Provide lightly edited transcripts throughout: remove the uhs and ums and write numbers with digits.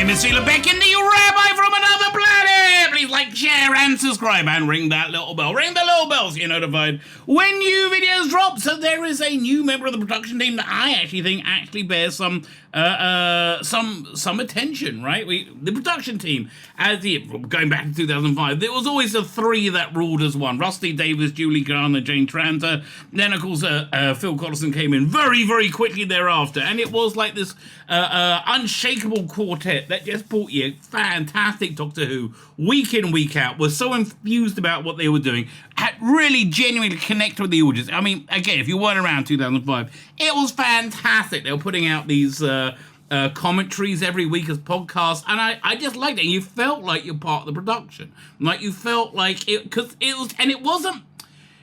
name is Tzvi Lebetkin, the Rabbi from another planet. Please like, share, and subscribe, and ring that little bell. Ring the little bell so you're notified when new videos drop. So there is a new member of the production team that I actually think bears some attention, right? The production team, going back to 2005, there was always the three that ruled as one: Rusty Davis, Julie Garner, Jane Tranter. Then, of course, Phil Collison came in very, very quickly thereafter, and it was like this unshakable quartet that just brought you fantastic Doctor Who week in, week out, was so infused about what they were doing, had really genuinely connected with the audience. I mean, again, if you weren't around 2005, it was fantastic. They were putting out these commentaries every week as podcasts, and I just liked it. And you felt like you're part of the production. Like, you felt like it, because it was, and it wasn't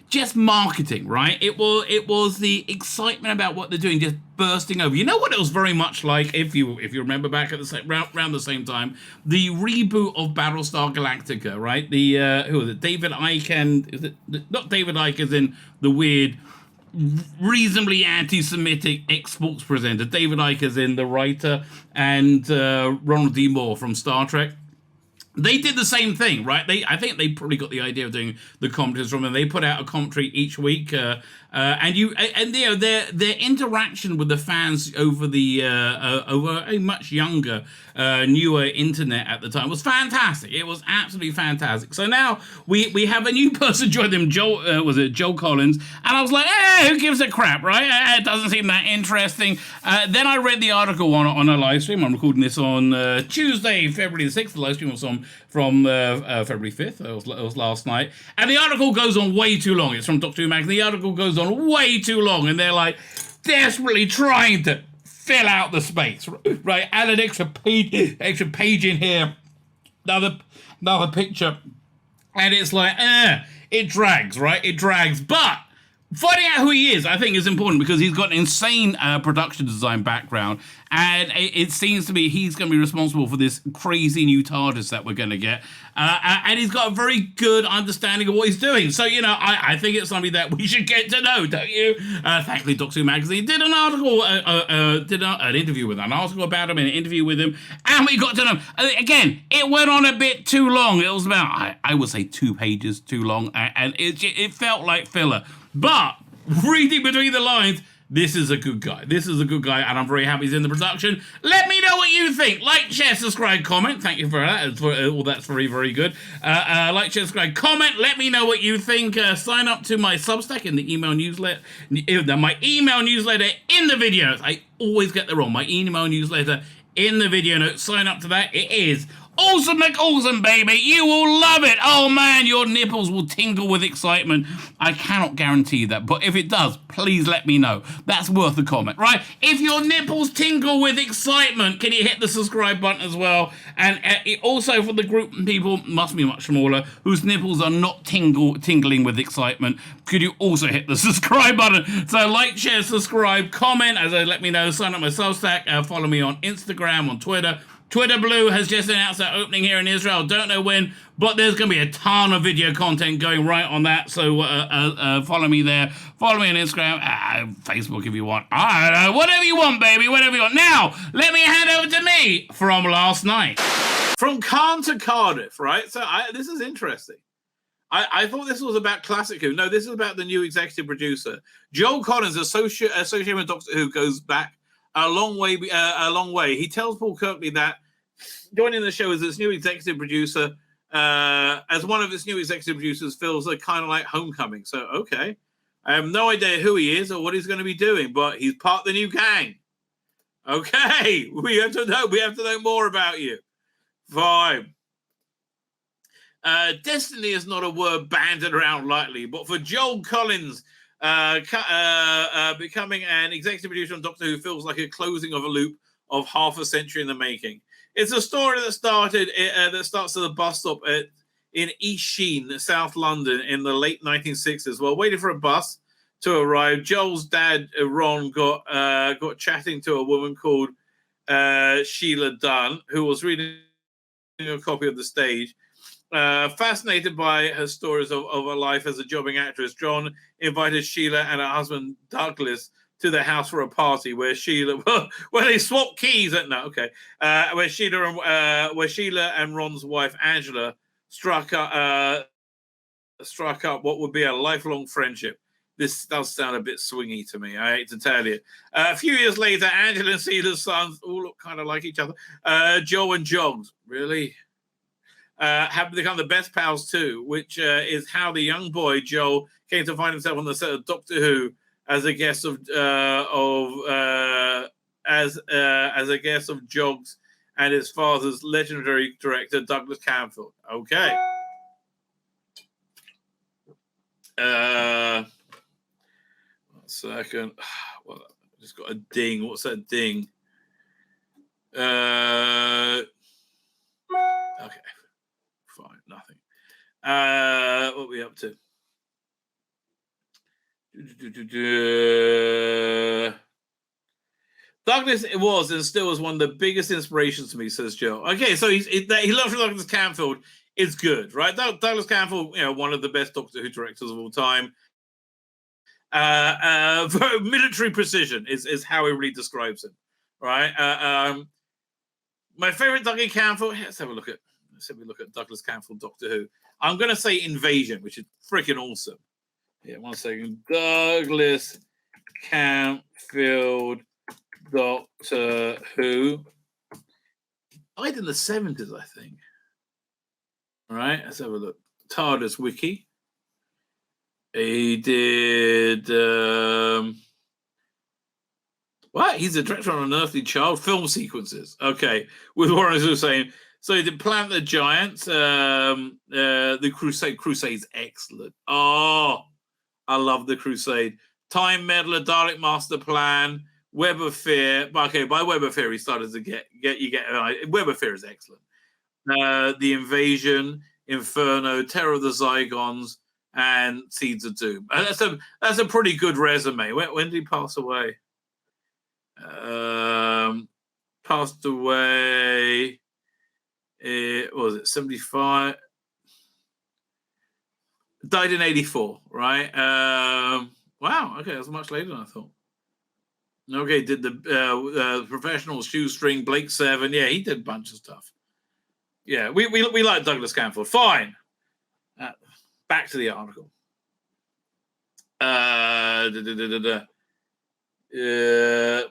just marketing, right? It was the excitement about what they're doing just bursting over. You know what it was very much like, if you remember back at the around the same time, the reboot of Battlestar Galactica, right? The who was it? David Icke, and is it not David Icke as in the weird, reasonably anti-Semitic ex-sports presenter? David Icke as in the writer, and Ronald D. Moore from Star Trek. They did the same thing, right? I think they probably got the idea of doing the commentaries from them. They put out a commentary each week, and their interaction with the fans over over a much younger, newer internet at the time was fantastic. It was absolutely fantastic. So now we have a new person join them. Joel Collins? And I was like, who gives a crap, right? It doesn't seem that interesting. Then I read the article on a live stream. I'm recording this on Tuesday, February the 6th. The live stream was from February 5th. It was last night. And the article goes on way too long. It's from Doctor Who Magazine. The article goes on way too long, and they're like desperately trying to fill out the space, right? Add an extra page in here, another picture, and it's like, it drags, right? It drags, but finding out who he is, I think, is important, because he's got an insane production design background, and it seems to me he's going to be responsible for this crazy new TARDIS that we're going to get, and he's got a very good understanding of what he's doing. So, I think it's something that we should get to know, don't you? Thankfully, Doctor Who Magazine did an article, an interview with him, an article about him, and an interview with him, and we got to know. Again, it went on a bit too long. It was about, I would say, 2 pages too long, and it felt like filler. But reading between the lines, this is a good guy. This is a good guy, and I'm very happy he's in the production. Let me know what you think. Like, share, subscribe, comment. Thank you for that. That's very, very good. Like, share, subscribe, comment. Let me know what you think. Sign up to my Substack in the email newsletter. My email newsletter in the video notes. I always get that wrong. My email newsletter in the video notes. Sign up to that. It is awesome, McAwesome, baby. You will love it. Oh, man, your nipples will tingle with excitement. I cannot guarantee that, but if it does, please let me know. That's worth a comment, right? If your nipples tingle with excitement, can you hit the subscribe button as well? And also for the group of people, must be much smaller, whose nipples are not tingling with excitement, could you also hit the subscribe button? So like, share, subscribe, comment, as I let me know. Sign up my Substack. Follow me on Instagram, on Twitter. Twitter Blue has just announced their opening here in Israel. Don't know when, but there's going to be a ton of video content going right on that. So follow me there. Follow me on Instagram, Facebook if you want. I don't know, whatever you want, baby, whatever you want. Now, let me hand over to me from last night. From Caen to Cardiff, right? So this is interesting. I thought this was about Classic Who. No, this is about the new executive producer. Joel Collins, associated with Doctor Who, goes back a long way. He tells Paul Kirkley that joining the show as its new executive producer, as one of its new executive producers, feels kind of like homecoming. So, okay. I have no idea who he is or what he's going to be doing, but he's part of the new gang. Okay. We have to know more about you. Fine. Destiny is not a word bandied around lightly, but for Joel Collins, becoming an executive producer on Doctor Who feels like a closing of a loop of half a century in the making. It's a story that starts at the bus stop in East Sheen, South London, in the late 1960s. While waiting for a bus to arrive, Joel's dad, Ron, got chatting to a woman called Sheila Dunn, who was reading a copy of the stage. Fascinated by her stories of her life as a jobbing actress, John invited Sheila and her husband Douglas to their house for a party where Sheila, where they swap keys at no, okay, where Sheila and Ron's wife Angela struck up what would be a lifelong friendship. This does sound a bit swingy to me, I hate to tell you. A few years later, Angela and Sheila's sons all look kind of like each other. Joe and Jogs, really? Have become the best pals too, which is how the young boy Joel came to find himself on the set of Doctor Who as a guest of Jogs and his father's legendary director Douglas Camfield. Okay. 1 second. Well, I just got a ding. What's that ding? Okay. Fine. Nothing. What are we up to? Douglas was and still is one of the biggest inspirations to me, says Joe. Okay, so he loves Douglas Camfield. It's good, right? Douglas Camfield, one of the best Doctor Who directors of all time. Military precision is how he really describes him, right? My favorite Douglas Camfield. Let's have a look at Douglas Camfield Doctor Who. I'm going to say Invasion, which is freaking awesome. Yeah, 1 second. Douglas Camfield Doctor Who. Died in the 70s, I think. All right, let's have a look. TARDIS Wiki. He did. What? He's a director on Unearthly Child film sequences. Okay, with what I was saying. So he did Planet of the Giants. The Crusade. Crusade's excellent. Oh, I love the Crusade. Time Meddler, Dalek Master Plan, Web of Fear. Okay, by Web of Fear, he started to get Web of Fear is excellent. The Invasion, Inferno, Terror of the Zygons, and Seeds of Doom. That's a pretty good resume. When did he pass away? Passed away. Was it 75? Died in 84, right? Wow. Okay, that's much later than I thought. Okay, did the Professional, Shoestring, Blake 7. Yeah, he did a bunch of stuff. Yeah, we like Douglas Camfield. Fine. Back to the article.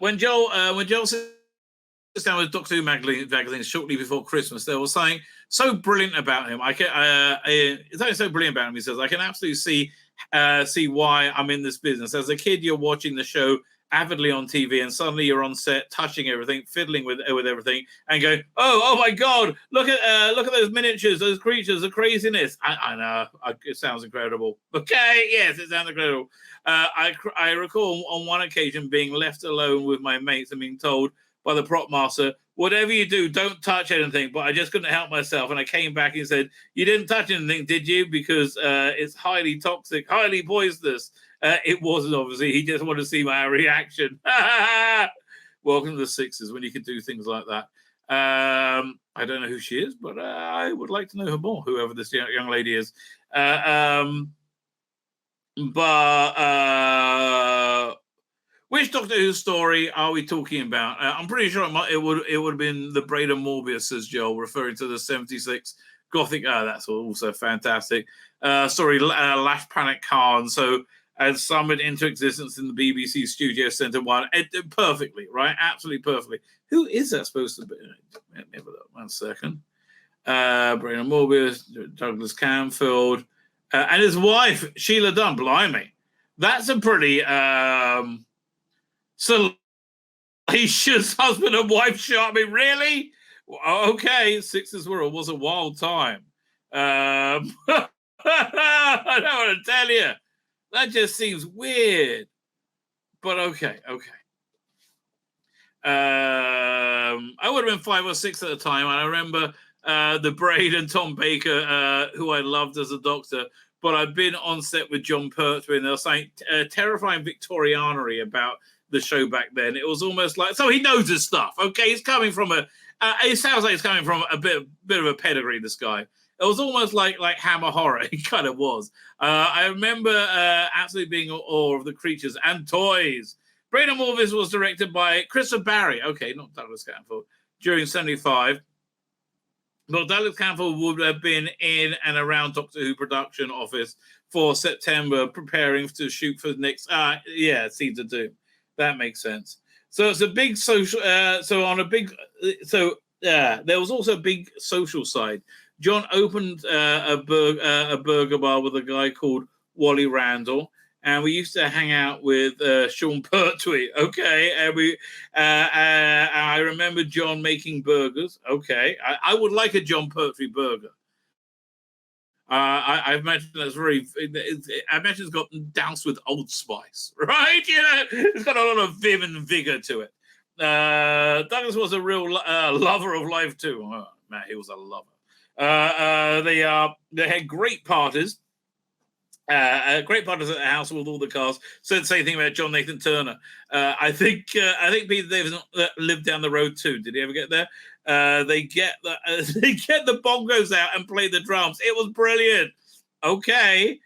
When Joel sits down with Doctor Who magazine shortly before Christmas, there was something so brilliant about him. It's only so brilliant about him. He says, "I can absolutely see why I'm in this business. As a kid, you're watching the show avidly on TV, and suddenly you're on set, touching everything, fiddling with everything, and going, oh my God, look at those miniatures, those creatures, the craziness." I know, it sounds incredible. Okay, yes, it sounds incredible. I recall on one occasion being left alone with my mates and being told by the prop master, "Whatever you do, don't touch anything." But I just couldn't help myself, and I came back and said, "You didn't touch anything, did you? Because it's highly toxic, highly poisonous." It wasn't, obviously. He just wanted to see my reaction. Welcome to the 60s when you could do things like that. I don't know who she is, but I would like to know her more, whoever this young lady is. Which Doctor Who story are we talking about? I'm pretty sure it would have been the Braid of Morbius, says Joel, referring to the 76 Gothic. That's also fantastic. Sorry, Lash Planet Khan. So, and summoned into existence in the BBC Studio Centre 1. Perfectly, right? Absolutely perfectly. Who is that supposed to be? Let me have a look. 1 second. Brain of Morbius, Douglas Camfield, and his wife, Sheila Dunn. Blimey. That's a pretty salacious husband and wife shot. I mean, really? Okay, Sixers was a wild time. I don't want to tell you. That just seems weird. But okay. I would have been 5 or 6 at the time. And I remember the Braid and Tom Baker, who I loved as a doctor. But I've been on set with John Pertwee, and there was something terrifying Victorianery about the show back then. It was almost like, so he knows his stuff. Okay, he's coming from it sounds like he's coming from a bit of a pedigree, this guy. It was almost like Hammer Horror. He kind of was. I remember absolutely being in awe of the creatures and toys Braden Morvis was directed by Christopher Barry. Okay, not Douglas Camfield. During 75. But Douglas Camfield would have been in and around Doctor Who production office for September, preparing to shoot for the next, Seeds of Doom. That makes sense. So it's a big social, there was also a big social side. John opened a burger bar with a guy called Wally Randall, and we used to hang out with Sean Pertwee. Okay, and I remember John making burgers. Okay, I would like a John Pertwee burger. I imagine that's I imagine it's got doused with Old Spice, right? It's got a lot of vim and vigor to it. Douglas was a real lover of life too. Oh, man, he was a lover. They had great parties. Great parties at the house with all the cars. Said the same thing about John Nathan Turner. I think Peter Davison lived down the road too. Did he ever get there? They get the bongos out and play the drums. It was brilliant. Okay,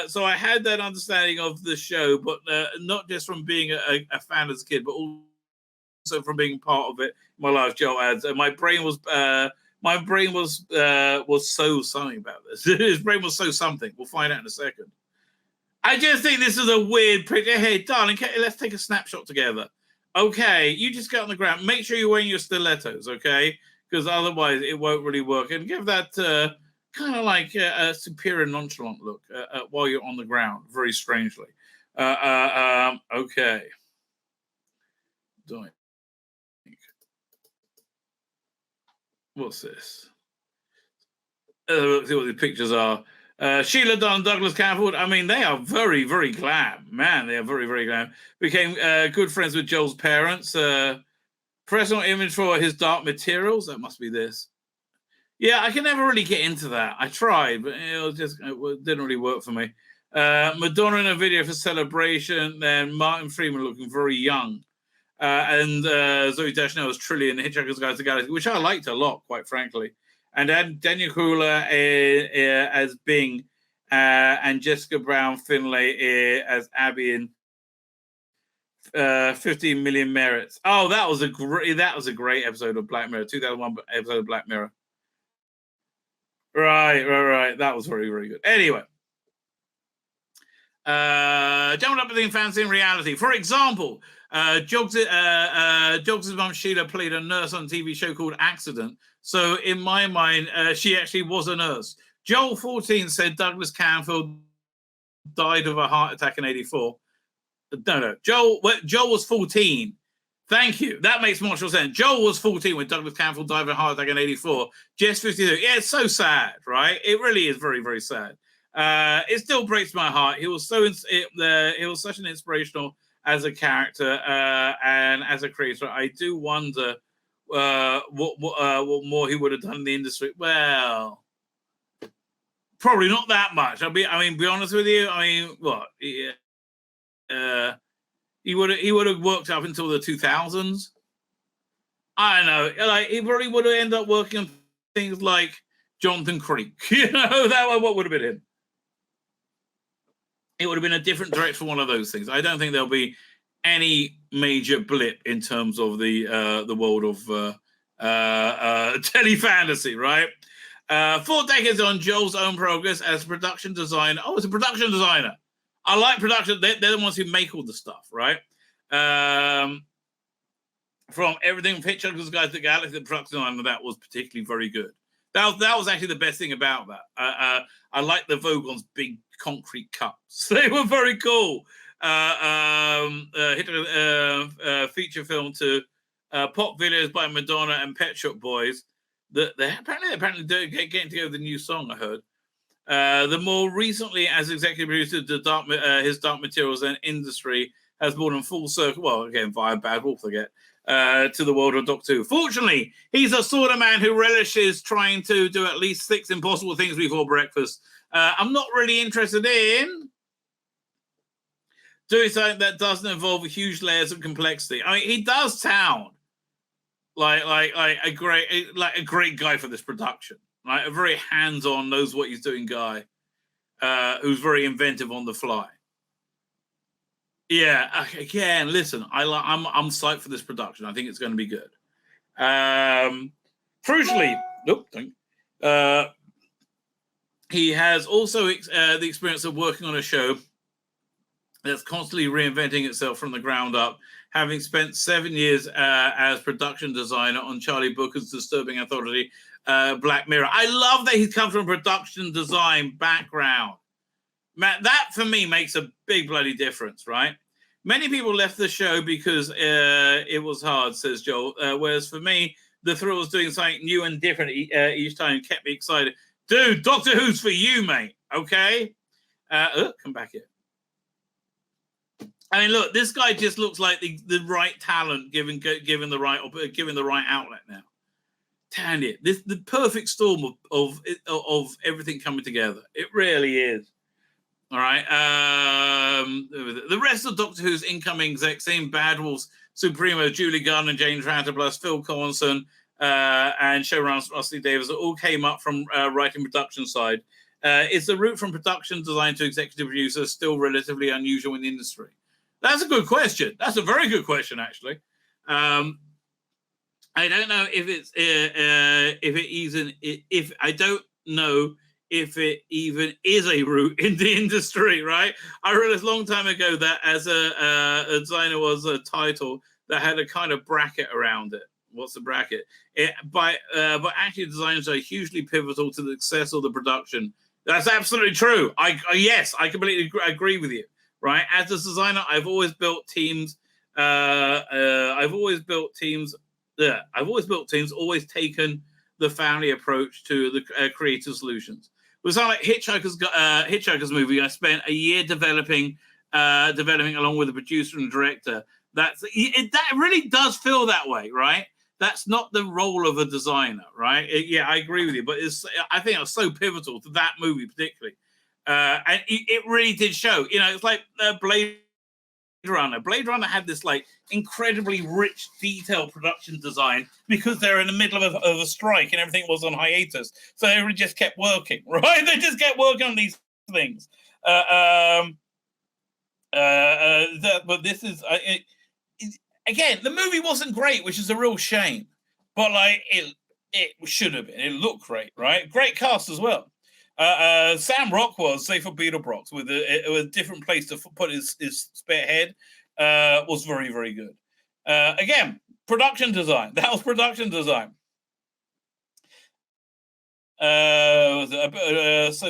so I had that understanding of the show, but not just from being a fan as a kid, but also from being part of it. My life, Joe adds. My brain was so something about this. His brain was so something. We'll find out in a second. I just think this is a weird picture. Hey, darling, let's take a snapshot together. Okay, you just get on the ground. Make sure you're wearing your stilettos, okay? Because otherwise it won't really work. And give that kind of like a superior nonchalant look while you're on the ground, very strangely. Okay. Doing. What's this? Let's see what the pictures are. Sheila Dunn, Douglas Camfield. I mean, they are very, very glam. Man, they are very, very glam. Became good friends with Joel's parents. Personal image for his Dark Materials. That must be this. Yeah, I can never really get into that. I tried, but it didn't really work for me. Madonna in a video for Celebration. Then Martin Freeman looking very young. And Zoe Deschanel as Trillian, Hitchhiker's Guide to the Galaxy, which I liked a lot, quite frankly. And then Daniel Kruger as Bing, and Jessica Brown Finlay as Abby in 15 Million Merits. Oh, that was a great episode of Black Mirror, 2001 episode of Black Mirror. Right. That was very, very good. Anyway. Jumping up between fantasy and reality. For example, Jogs' mum Sheila played a nurse on a TV show called Accident. So in my mind, she actually was a nurse. Joel 14 said Douglas Camfield died of a heart attack in 84. No. Joel was 14. Thank you. That makes much more sense. Joel was 14 when Douglas Camfield died of a heart attack in 84. Jess 52. Yeah, it's so sad, right? It really is very, very sad. It still breaks my heart. He was such an inspirational as a character and as a creator. I do wonder what more he would have done in the industry. Well, probably not that much. Be honest with you. I mean, what? He would have worked up until the 2000s. I don't know. Like he probably would have ended up working on things like Jonathan Creek. That what would have been him. It would have been a different direction for one of those things. I don't think there'll be any major blip in terms of the world of telefantasy, right? 4 decades on Joel's own progress as a production designer. Oh, it's a production designer. I like production. They're the ones who make all the stuff, right? From everything from Hitchhiker's Guide to the Galaxy, the production designer, that was particularly very good. That was actually the best thing about that. I like the Vogon's big concrete cups. They were very cool. Feature film to pop videos by Madonna and Pet Shop Boys. They're apparently getting together the new song, I heard. The more recently, as executive producer, his Dark Materials and Industry has brought him full circle. Well, again, via Bad Wolf, I get. To the world of Doctor Who. Fortunately, he's a sort of man who relishes trying to do at least 6 impossible things before breakfast. I'm not really interested in doing something that doesn't involve huge layers of complexity. I mean, he does sound like a great guy for this production. Like a very hands-on, knows what he's doing guy, who's very inventive on the fly. Yeah, again, listen, I'm psyched for this production. I think it's going to be good. Crucially, uh, he has also the experience of working on a show that's constantly reinventing itself from the ground up, having spent 7 years as production designer on Charlie Brooker's Disturbing Authority, Black Mirror. I love that he's come from a production design background. Matt, that for me makes a big bloody difference, right? Many people left the show because it was hard, says Joel. Whereas for me, the thrill of doing something new and different each time kept me excited. Dude, Doctor Who's for you, mate. Okay? Come back here. I mean, look, this guy just looks like the right talent given the right outlet now. Damn it. This the perfect storm of everything coming together. It really is. All right. The rest of Doctor Who's incoming execs, Ian Badwell's Supremo, Julie Gardner, James Ratterblast, Phil Collinson, and showrunner Rusty Davis all came up from writing production side. Is the route from production design to executive producer still relatively unusual in the industry? That's a good question. That's a very good question, actually. I don't know if I don't know if it even is a route in the industry, right? I realized a long time ago that as a designer was a title that had a kind of bracket around it. What's the bracket? But actually, designers are hugely pivotal to the success of the production. That's absolutely true. Yes, I completely agree with you. Right, as a designer, I've always built teams. I've always built teams. Always taken the family approach to the creative solutions. It was like Hitchhiker's movie. I spent a year developing along with the producer and director. That really does feel that way, right? That's not the role of a designer, right? I agree with you, but I think it's so pivotal to that movie particularly. And it really did show. It's like Blade Runner. Blade Runner had this like incredibly rich, detailed production design because they're in the middle of a strike and everything was on hiatus. So they really just kept working, right? They just kept working on these things. But this is again, the movie wasn't great, which is a real shame. But like it should have been. It looked great, right? Great cast as well. Sam Rockwell, say for Beetleborgs, with a different place to put his spare head, was very, very good. Again, production design. That was production design. So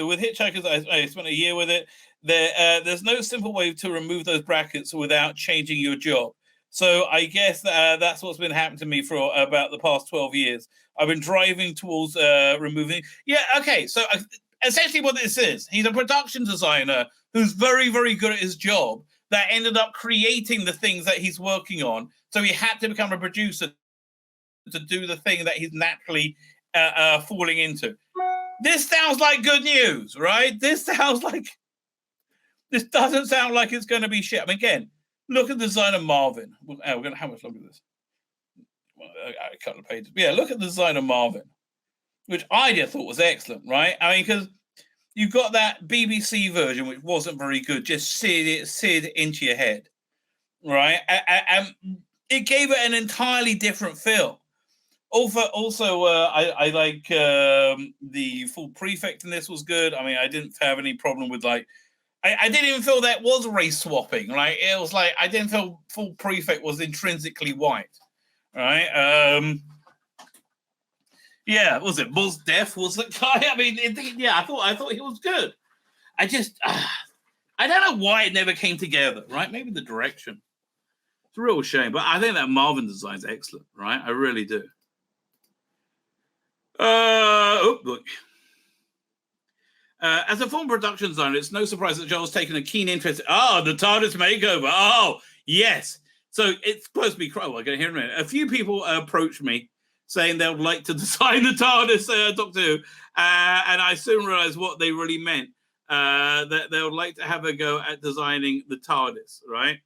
with Hitchhikers, I spent a year with it. There's no simple way to remove those brackets without changing your job. So I guess that's what's been happening to me for about the past 12 years. I've been driving towards removing. Yeah, okay. So essentially what this is, he's a production designer who's very, very good at his job that ended up creating the things that he's working on. So he had to become a producer to do the thing that he's naturally falling into. This sounds like good news, right? This doesn't sound like it's going to be shit. I mean, again, look at the design of Marvin. How much longer is this? Well, a couple of pages. Yeah, look at the design of Marvin, which I just thought was excellent, right? I mean, because you got that BBC version, which wasn't very good, just seared into your head, right? And it gave it an entirely different feel. Also, I like the full prefect in this was good. I mean, I didn't have any problem with I didn't even feel that was race swapping, right? It was like I didn't feel full prefect was intrinsically white, right? Yeah, was it Mos Def was the guy? I mean, I thought he was good. I don't know why it never came together, right? Maybe the direction. It's a real shame, but I think that Marvin design is excellent, right? I really do. Look. As a former production designer, it's no surprise that Joel's taken a keen interest. The TARDIS makeover. Oh, yes. So it's supposed to be. Oh, I'm going to hear in a minute. A few people approached me saying they would like to design the TARDIS Doctor Who, and I soon realized what they really meant. That they would like to have a go at designing the TARDIS, right?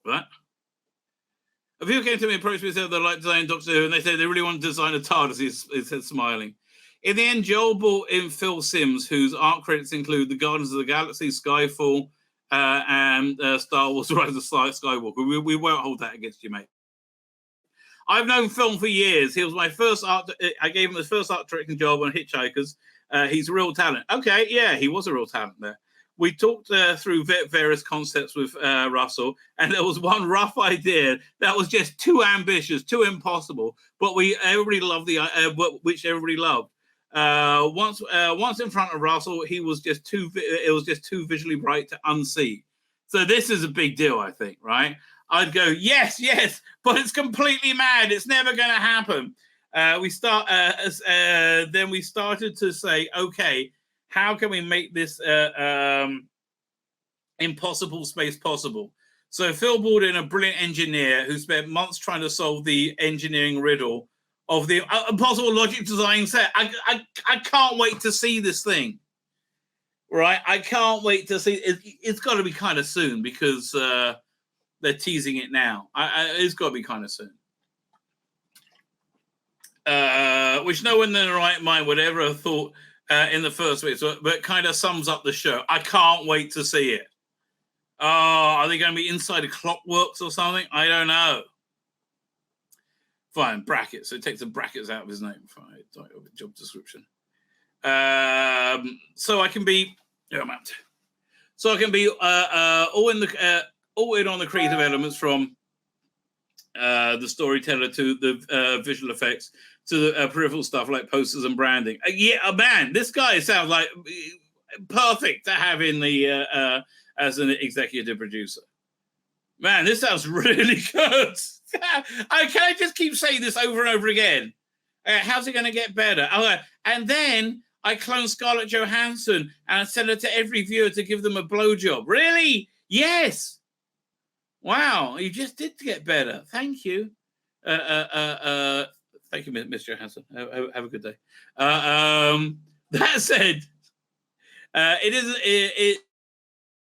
What? A few came to me, approached me, and said they'd like to design Doctor Who, and they said they really want to design a TARDIS. He said, smiling. In the end, Joel brought in Phil Sims, whose art credits include The Guardians of the Galaxy, Skyfall, and Star Wars: Rise of Skywalker. We won't hold that against you, mate. I've known film for years. He was my first art. I gave him his first art directing job on Hitchhikers. He's a real talent. Okay, yeah, he was a real talent there. We talked through various concepts with Russell, and there was one rough idea that was just too ambitious, too impossible. But everybody loved which everybody loved. Once in front of Russell, he was just too. It was just too visually bright to unsee. So this is a big deal, I think, right? I'd go, yes, but it's completely mad. It's never going to happen. Then we started to say, okay, how can we make this impossible space possible? So Phil Borden, a brilliant engineer who spent months trying to solve the engineering riddle of the impossible logic design set. I can't wait to see this thing. Right? I can't wait to see it. It's got to be kind of soon because they're teasing it now. It's got to be kind of soon. Which no one in their right mind would ever have thought in the first place, but kind of sums up the show. I can't wait to see it. Are they going to be inside of Clockworks or something? I don't know. Fine, brackets. So it takes the brackets out of his name. Fine, job description. So I can be... So I can be all in on the creative elements, from the storyteller to the visual effects to the peripheral stuff like posters and branding. Man, this guy sounds like perfect to have in the as an executive producer. Man, this sounds really good. Can I just keep saying this over and over again? How's it going to get better? And then I clone Scarlett Johansson and I send her to every viewer to give them a blowjob. Really? Yes. Wow, you just did get better. Thank you. Thank you, Mr. Johansson. Have a good day. That said, isn't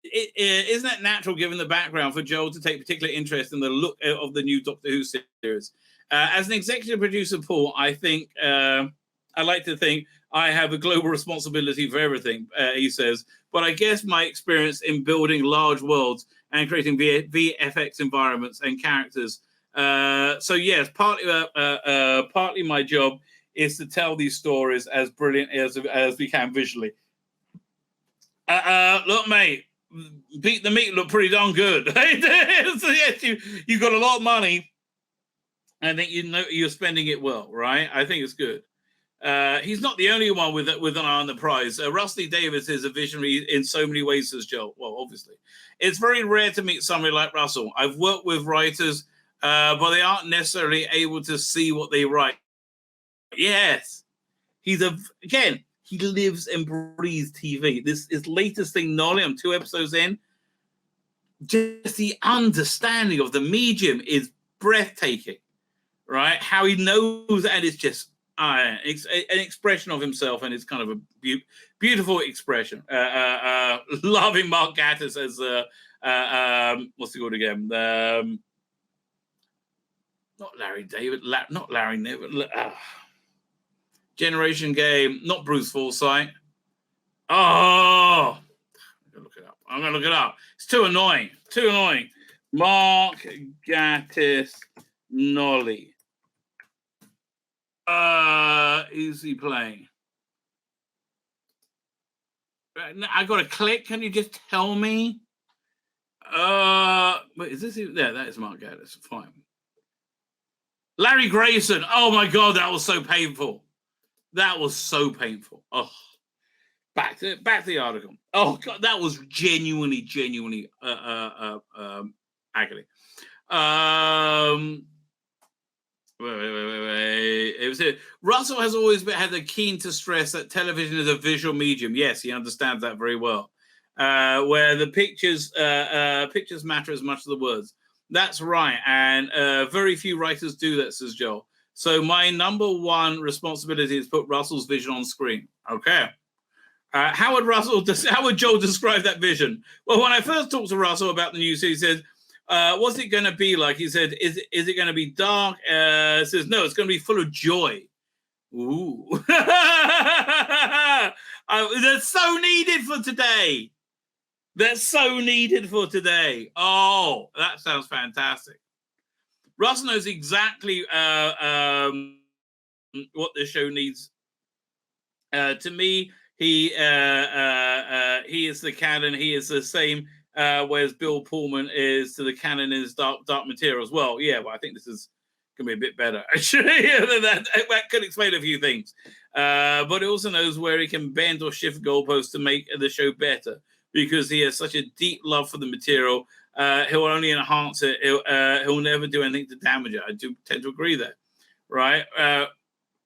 it natural, given the background, for Joel to take particular interest in the look of the new Doctor Who series? As an executive producer, Paul, I think I like to think I have a global responsibility for everything, he says. But I guess my experience in building large worlds and creating VFX environments and characters. So yes, partly my job is to tell these stories as brilliant as we can visually. Look, mate, Beat the Meat looked pretty darn good. So yes, you got a lot of money. I think you're spending it well, right? I think it's good. He's not the only one with an eye on the prize. Rusty Davis is a visionary in so many ways, says Joel. Well, obviously. It's very rare to meet somebody like Russell. I've worked with writers, but they aren't necessarily able to see what they write. Yes. He lives and breathes TV. His latest thing, Nolly, I'm 2 episodes in. Just the understanding of the medium is breathtaking, right? How he knows, and it's just an expression of himself, and it's kind of a beautiful expression. Loving Mark Gatiss as what's he called again? Not Larry David, not Larry David. Generation Game, not Bruce Forsyth. Oh, I'm gonna look it up. It's too annoying. Mark Gatiss Nolly. Who's he playing? I got to click. Can you just tell me? Wait, is this? Yeah, that is Mark Gatiss. Fine. Larry Grayson. Oh my God, that was so painful. Oh, back to the article. Oh God, that was genuinely agony. Wait. It was Russell has always had a keen to stress that television is a visual medium. Yes, he understands that very well. Where the pictures matter as much as the words. That's right, and very few writers do that, says Joel. So my number one responsibility is put Russell's vision on screen. Okay. How would Joel describe that vision? Well, when I first talked to Russell about the new series, he said, what's it going to be like? He said, is it going to be dark? He says, no, it's going to be full of joy. Ooh. That's so needed for today. That's so needed for today. Oh, that sounds fantastic. Russ knows exactly what the show needs. To me, he is the canon. He is the same. Whereas Bill Pullman is to the canon is Dark Material as well. Yeah, well, I think this is going to be a bit better. Actually, that could explain a few things. But he also knows where he can bend or shift goalposts to make the show better because he has such a deep love for the material. He'll only enhance it. He'll never do anything to damage it. I do tend to agree there, right?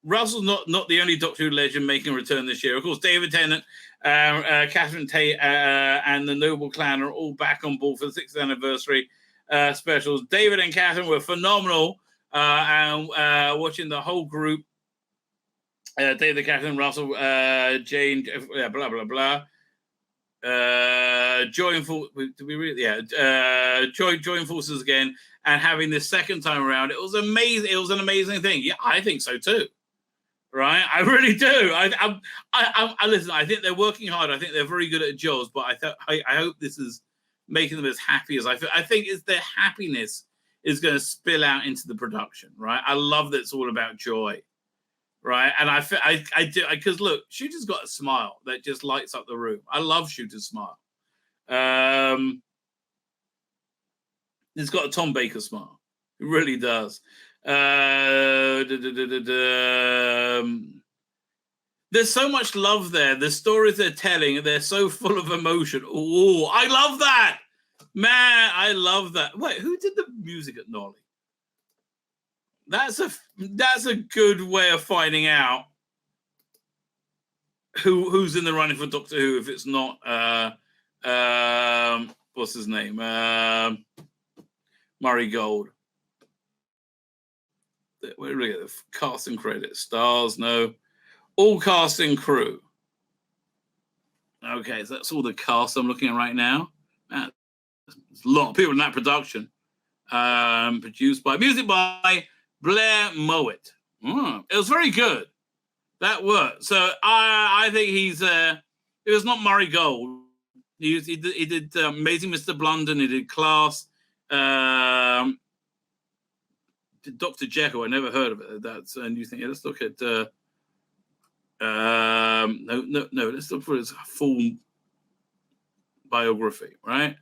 Russell's not the only Doctor Who legend making a return this year. Of course, David Tennant, Catherine Tate, and the Noble Clan are all back on board for the 6th anniversary specials. David and Catherine were phenomenal, and watching the whole group, David, Catherine, Russell, Jane, blah, blah, blah. Join forces again and having this second time around. It was amazing. It was an amazing thing. Yeah, I think so too. Right, I really do. I listen. I think they're working hard. I think they're very good at jobs. But I hope this is making them as happy as I feel. I think it's their happiness is going to spill out into the production. Right. I love that it's all about joy. Right, and I do because look, Shooter's got a smile that just lights up the room. I love Shooter's smile. It's got a Tom Baker smile. It really does. There's so much love there. The stories they're telling, they're so full of emotion. Oh, I love that. Man, I love that. Wait, who did the music at Nolly? That's a good way of finding out who's in the running for Doctor Who if it's not what's his name? Murray Gold. Where we get the cast and credits. Stars, no. All cast and crew. Okay, so that's all the cast I'm looking at right now. There's a lot of people in that production. Produced by, music by Blair Mowat. It was very good. That worked. So I think he's, it was not Murray Gold. He did Amazing Mr. Blunden. He did Class. Dr. Jekyll, I never heard of it. That's a new thing. Yeah, let's look at no, let's look for his full biography, right?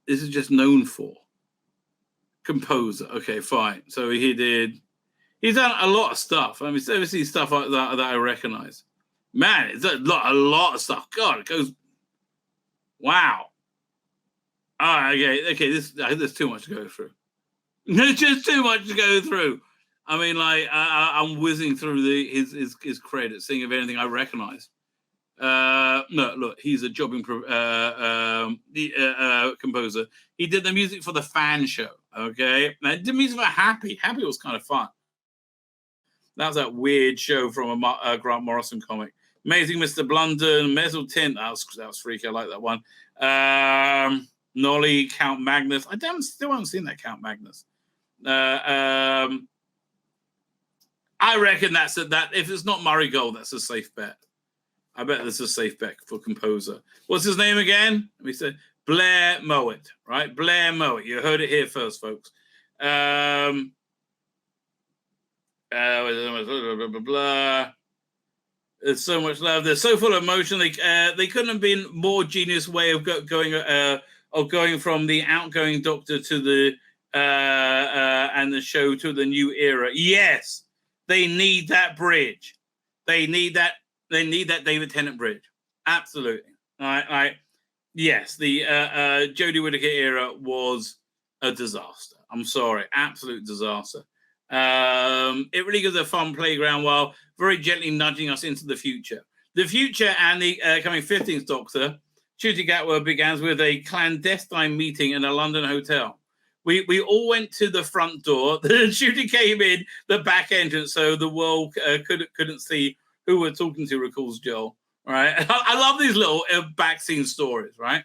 This is just known for composer. Okay, fine. So he's done a lot of stuff. I mean, obviously stuff like that I recognize. Man, it's a lot of stuff. God, it goes. Wow. Okay. There's too much to go through. There's just too much to go through. I mean, like I'm whizzing through his credits, seeing if anything I recognize. No, look, he's a jobbing composer. He did the music for the Fan Show. Okay, and did music for Happy. Happy was kind of fun. That was that weird show from a Grant Morrison comic. Amazing Mr. Blunden, Metal Tint. That was freaky. I like that one. Nolly, Count Magnus. I still haven't seen that Count Magnus. I reckon that if it's not Murray Gold, that's a safe bet. I bet that's a safe bet for composer. What's his name again? We said Blair Mowat, right? Blair Mowat. You heard it here first, folks. Blah, blah, blah, blah. There's so much love. They're so full of emotion. They couldn't have been more genius way of going from the outgoing Doctor to the and the show to the new era. Yes, they need that bridge. They need that David Tennant bridge. Absolutely. All right. Yes, the Jodie Whittaker era was a disaster. I'm sorry, absolute disaster. It really gives a fun playground while very gently nudging us into the future. The future and the coming 15th Doctor, Ncuti Gatwa begins with a clandestine meeting in a London hotel. We all went to the front door. The Ncuti came in the back entrance, so the world couldn't see who we're talking to, recalls Joel. Right? I love these little back scene stories, right?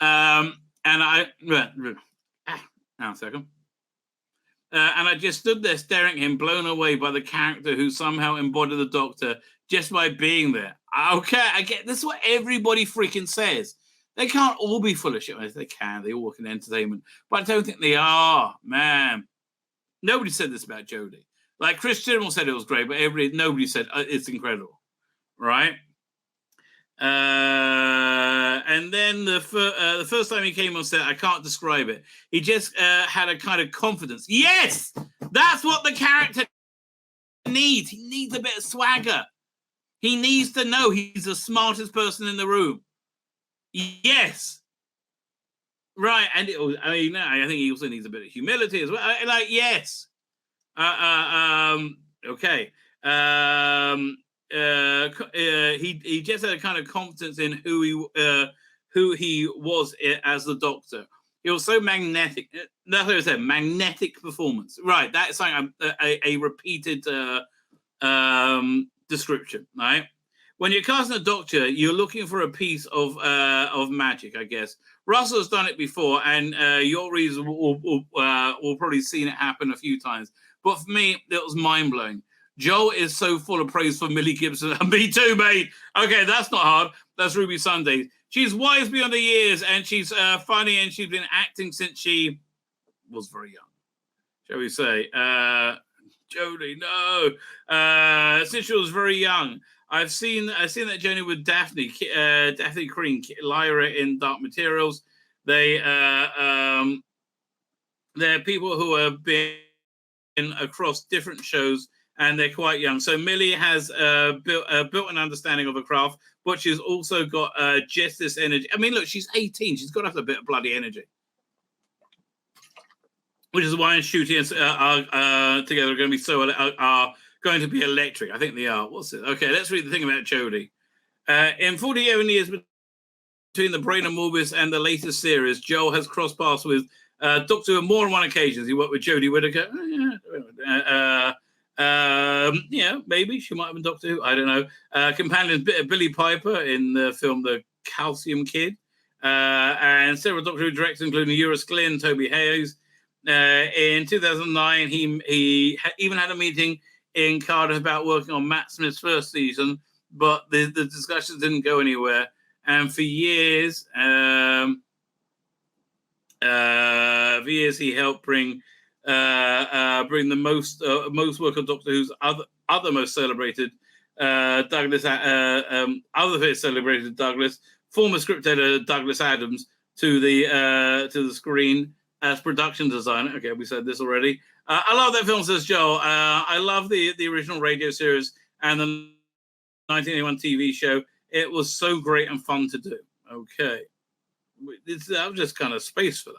And a second. And I just stood there staring at him, blown away by the character who somehow embodied the Doctor just by being there. Okay, I get this is what everybody freaking says. They can't all be full of shit. They can. They all work in entertainment. But I don't think they are, man. Nobody said this about Jodie. Like, Chris Gilmore said it was great, but nobody said it's incredible, right? And then the first time he came on set, I can't describe it. He just had a kind of confidence. Yes! That's what the character needs. He needs a bit of swagger. He needs to know he's the smartest person in the room. Yes. Right. And I think he also needs a bit of humility as well. Yes. Okay. He just had a kind of confidence in who he was as the Doctor. He was so magnetic. That's what I said. Magnetic performance. Right. That's like a repeated description. Right. When you're casting a Doctor, you're looking for a piece of magic, I guess. Russell's done it before, and your reason will probably seen it happen a few times. But for me, it was mind-blowing. Joel is so full of praise for Millie Gibson. Me too, mate. Okay, that's not hard. That's Ruby Sunday. She's wise beyond the years, and she's funny, and she's been acting since she was very young, shall we say. Jodie, no. Since she was very young. I've seen that journey with Daphne Green, Lyra in Dark Materials. They're people who have been across different shows, and they're quite young. So Millie has built an understanding of the craft, but she's also got just this energy. I mean, look, she's 18. She's got to have a bit of bloody energy. Which is why shooting together are going to be going to be electric. I think they are. What's it? Okay, let's read the thing about Jodie. In 47 years between the Brain and Morbius and the latest series, Joel has crossed paths with Doctor Who on more than one occasion. He worked with Jodie Whittaker. Maybe she might have been Doctor Who. I don't know. Companion Billy Piper in the film The Calcium Kid. And several Doctor Who directors, including Eurus Glynn, Toby Hayes. In 2009, he even had a meeting in Cardiff about working on Matt Smith's first season, but the discussions didn't go anywhere. And for years, he helped bring the most work of Doctor Who's other most celebrated Douglas, former script editor Douglas Adams, to the screen as production designer. Okay, we said this already. I love that film, says Joel. I love the original radio series and the 1981 TV show. It was so great and fun to do. Okay. That was just kind of space filler.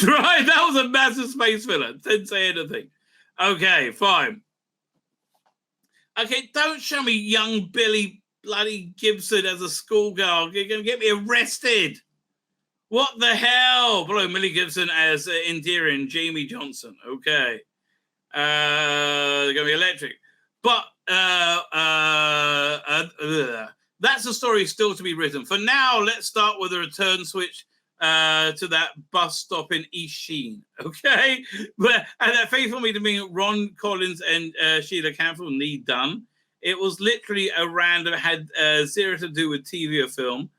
Right? That was a massive space filler. Didn't say anything. Okay, fine. Okay, don't show me young Billy bloody Gibson as a schoolgirl. You're going to get me arrested. What the hell? Below Millie Gibson as Indira and Jamie Johnson. Okay. They're going to be electric. But that's a story still to be written. For now, let's start with a return switch to that bus stop in East Sheen. Okay? And that faithful me to me, Ron Collins and Sheila Canfield need done. It was literally a random, had zero to do with TV or film.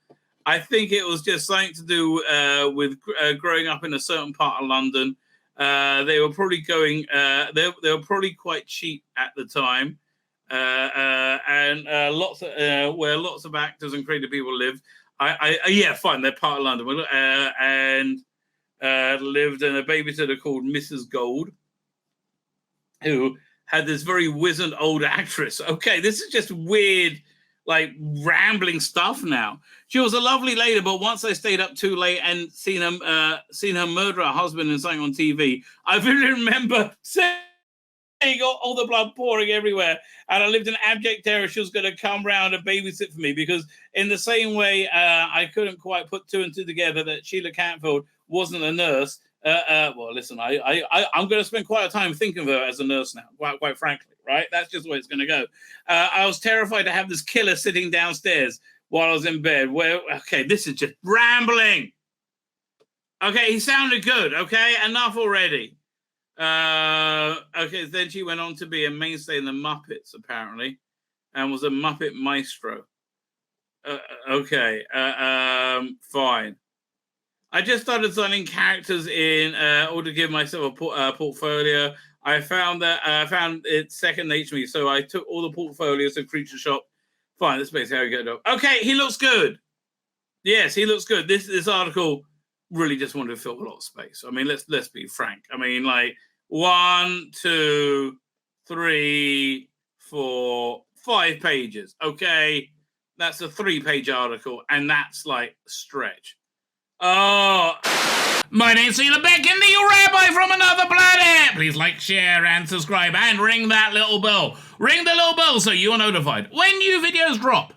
I think it was just something to do with growing up in a certain part of London. They were probably going. They were probably quite cheap at the time, and where lots of actors and creative people lived. Fine. They're part of London, and lived in a babysitter called Mrs. Gold, who had this very wizened old actress. Okay, this is just weird, like rambling stuff now. She was a lovely lady, but once I stayed up too late and seen her murder her husband and something on TV, I really remember seeing all the blood pouring everywhere. And I lived in abject terror she was going to come round and babysit for me, because in the same way I couldn't quite put two and two together that Sheila Canfield wasn't a nurse. Well, listen, I'm going to spend quite a time thinking of her as a nurse now, quite frankly, right? That's just the way it's going to go. I was terrified to have this killer sitting downstairs while I was in bed. Okay, this is just rambling. Okay, he sounded good. Okay, enough already. Okay, then she went on to be a mainstay in the Muppets, apparently, and was a Muppet maestro. Okay. Fine. I just started signing characters in order to give myself a portfolio. I found it's second nature to me, so I took all the portfolios of Creature Shop. Fine, that's basically how you get it up. Okay, he looks good. Yes, he looks good. This article really just wanted to fill a lot of space. I mean, let's be frank. I mean, like 1, 2, 3, 4, 5 pages. Okay, that's a 3-page article, and that's like stretch. Oh, my name's Tzvi Lebetkin, the Rabbi from another planet. Please like, share, and subscribe, and ring that little bell. Ring the little bell so you're notified when new videos drop.